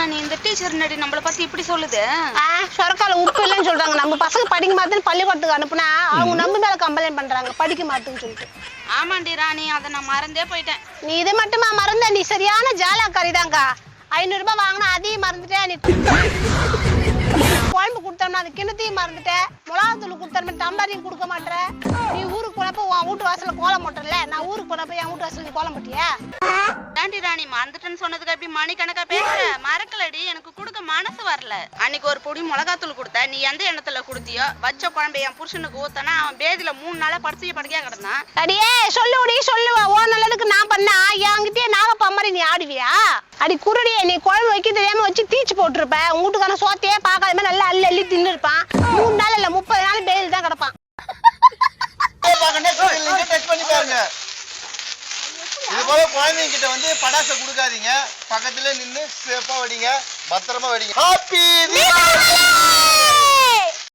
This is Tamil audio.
ராணி இந்த டீச்சர் நடி நம்மள பத்தி இப்படி சொல்லுது? சொரக்கால உப்பு இல்லைன்னு சொல்றாங்க. நம்ம பசங்க படிக்க மாட்டேன்னு பள்ளிக்கூடத்துக்கு அனுப்புனா அவங்க நம்ம மேல கம்ப்ளைண்ட் பண்றாங்க படிக்க மாட்டேன்னு சொல்லிட்டு. ஆமாண்டி ராணி, அதை நான் மறந்தே போயிட்டேன். நீ இதை மட்டுமா மறந்த? நீ சரியான ஜாலாக்காரிதாங்கா. 500 ரூபாய் வாங்கினா அதையும் மறந்துட்டேன். நீ குழம்பு கொடுத்தோம்னா அது கிணத்தையும் மறந்துட்டேன். மிளகாத்தூள் கொடுத்தோம்னா டம்ளரையும் கொடுக்க மாட்டேன். நீ ஊருக்கு போனப்போ உன் வீட்டு வாசல கோலம் போட்டல, நான் ஊருக்கு போனப்போ என் வீட்டு வாசல நீ கோலம் போட்டியா? ஆண்டி ராணி மறந்துட்டேன்னு சொன்னதுக்கு அப்படி மணிக்கணக்கா பேசுற? மறக்கலடி, எனக்கு கொடுக்க மனசு வரல. அன்னைக்கு ஒரு பொடி மிளகாத்தூள் கொடுத்த, நீ எந்த எண்ணத்துல கொடுத்தியோ வச்ச குழம்பு என் புருஷனுக்கு ஊத்தனா அவன் பேதியில 3 நாளா படுக்கையா கிடந்தான். அடியே சொல்லுடி சொல்லுவா. ஓ நல்லதுக்கு நான் பண்ணா என்கிட்டயே நாகப்பா மாதிரி நீ ஆடுவியா? அடி குருடியே, நீ குழம்பு வைக்க தெரியாம வச்சு தீச்சு போட்டுருப்ப. உங்க வீட்டுக்கான சோத்தையே பார்க்காத நல்லா அள்ளி அள்ளி தின்னு இருப்பான். 3 நாள் இல்ல 30 நாள் பேதில் தான் கிடப்பான். இது போல குழந்தைங்க கிட்ட வந்து படாசை கொடுக்காதீங்க. பக்கத்துல நின்னு சேஃபா வடிங்க, பத்திரமா வடிங்க. ஹாப்பி